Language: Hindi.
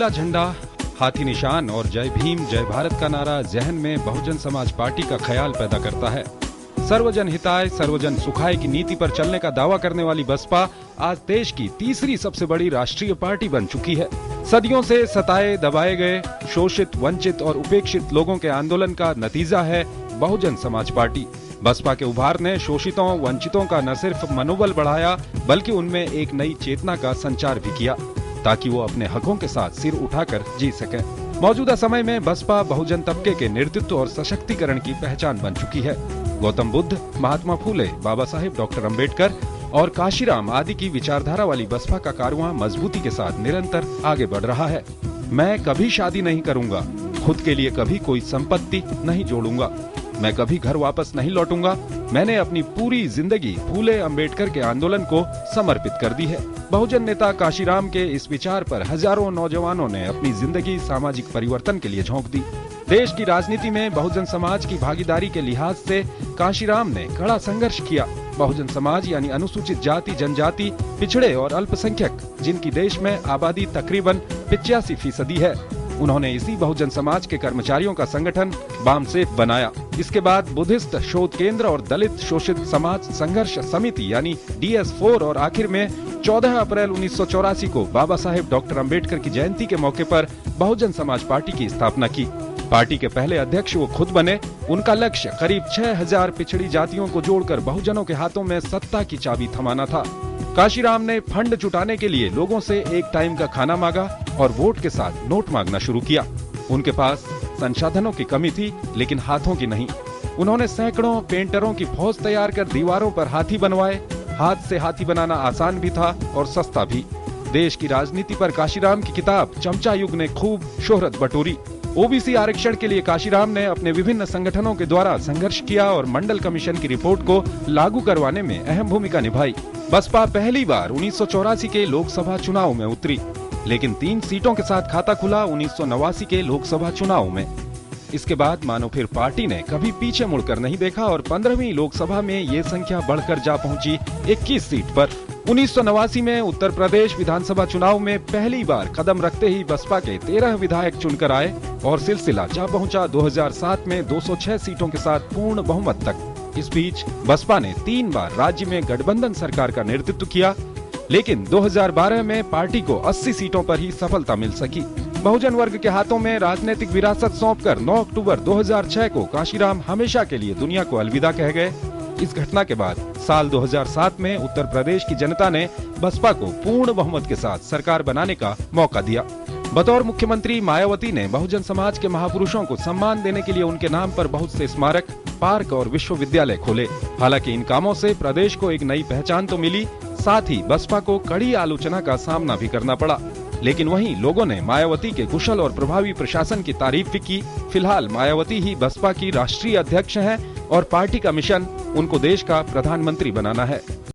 नीला झंडा, हाथी निशान और जय भीम जय भारत का नारा जहन में बहुजन समाज पार्टी का ख्याल पैदा करता है। सर्वजन हिताय सर्वजन सुखाय की नीति पर चलने का दावा करने वाली बसपा आज देश की तीसरी सबसे बड़ी राष्ट्रीय पार्टी बन चुकी है। सदियों से सताए दबाए गए, शोषित, वंचित और उपेक्षित लोगों के आंदोलन का नतीजा है बहुजन समाज पार्टी। बसपा के उभार ने शोषितों, वंचितों का न सिर्फ मनोबल बढ़ाया बल्कि उनमें एक नई चेतना का संचार भी किया ताकि वो अपने हकों के साथ सिर उठाकर जी सकें। मौजूदा समय में बसपा बहुजन तबके के नेतृत्व और सशक्तिकरण की पहचान बन चुकी है। गौतम बुद्ध, महात्मा फूले, बाबा साहेब डॉक्टर अम्बेडकर और काशीराम आदि की विचारधारा वाली बसपा का कारवां मजबूती के साथ निरंतर आगे बढ़ रहा है। मैं कभी शादी नहीं करूंगा, खुद के लिए कभी कोई संपत्ति नहीं जोड़ूंगा, मैं कभी घर वापस नहीं लौटूंगा। मैंने अपनी पूरी जिंदगी फूले अम्बेडकर के आंदोलन को समर्पित कर दी है। बहुजन नेता काशीराम के इस विचार पर हजारों नौजवानों ने अपनी जिंदगी सामाजिक परिवर्तन के लिए झोंक दी। देश की राजनीति में बहुजन समाज की भागीदारी के लिहाज से काशीराम ने कड़ा संघर्ष किया। बहुजन समाज यानी अनुसूचित जाति, जनजाति, पिछड़े और अल्पसंख्यक, जिनकी देश में आबादी तकरीबन 85% है। उन्होंने इसी बहुजन समाज के कर्मचारियों का संगठन बामसेफ बनाया। इसके बाद बुद्धिस्ट शोध केंद्र और दलित शोषित समाज संघर्ष समिति यानी DS4 और आखिर में 14 अप्रैल 1984 को बाबा साहेब डॉक्टर अम्बेडकर की जयंती के मौके पर बहुजन समाज पार्टी की स्थापना की। पार्टी के पहले अध्यक्ष वो खुद बने। उनका लक्ष्य करीब 6000 पिछड़ी जातियों को जोड़कर बहुजनों के हाथों में सत्ता की चाबी थमाना था। काशीराम ने फंड जुटाने के लिए लोगों से एक टाइम का खाना मांगा और वोट के साथ नोट मांगना शुरू किया। उनके पास संसाधनों की कमी थी लेकिन हाथों की नहीं। उन्होंने सैकड़ों पेंटरों की फौज तैयार कर दीवारों पर हाथी बनवाए। हाथ से हाथी बनाना आसान भी था और सस्ता भी। देश की राजनीति पर काशीराम की किताब चमचा युग ने खूब शोहरत बटोरी। ओबीसी आरक्षण के लिए काशीराम ने अपने विभिन्न संगठनों के द्वारा संघर्ष किया और मंडल कमीशन की रिपोर्ट को लागू करवाने में अहम भूमिका निभाई। बसपा पहली बार 1984 के लोकसभा चुनाव में उतरी, लेकिन 3 सीटों के साथ खाता खुला 1989 के लोकसभा चुनाव में। इसके बाद मानो फिर पार्टी ने कभी पीछे मुड़कर नहीं देखा और 15वीं लोकसभा में ये संख्या बढ़कर जा पहुंची 21 सीट पर। 1989 में उत्तर प्रदेश विधानसभा चुनाव में पहली बार कदम रखते ही बसपा के 13 विधायक चुनकर आए और सिलसिला जा पहुंचा 2007 में 206 सीटों के साथ पूर्ण बहुमत तक। इस बीच बसपा ने 3 बार राज्य में गठबंधन सरकार का नेतृत्व किया, लेकिन 2012 में पार्टी को 80 सीटों पर ही सफलता मिल सकी। बहुजन वर्ग के हाथों में राजनीतिक विरासत सौंपकर 9 अक्टूबर 2006 को काशीराम हमेशा के लिए दुनिया को अलविदा कह गए। इस घटना के बाद साल 2007 में उत्तर प्रदेश की जनता ने बसपा को पूर्ण बहुमत के साथ सरकार बनाने का मौका दिया। बतौर मुख्यमंत्री मायावती ने बहुजन समाज के महापुरुषों को सम्मान देने के लिए उनके नाम पर बहुत से स्मारक, पार्क और विश्वविद्यालय खोले। हालांकि इन कामों से प्रदेश को एक नई पहचान तो मिली, साथ ही बसपा को कड़ी आलोचना का सामना भी करना पड़ा। लेकिन वहीं लोगों ने मायावती के कुशल और प्रभावी प्रशासन की तारीफ भी की। फिलहाल मायावती ही बसपा की राष्ट्रीय अध्यक्ष हैं और पार्टी का मिशन उनको देश का प्रधानमंत्री बनाना है।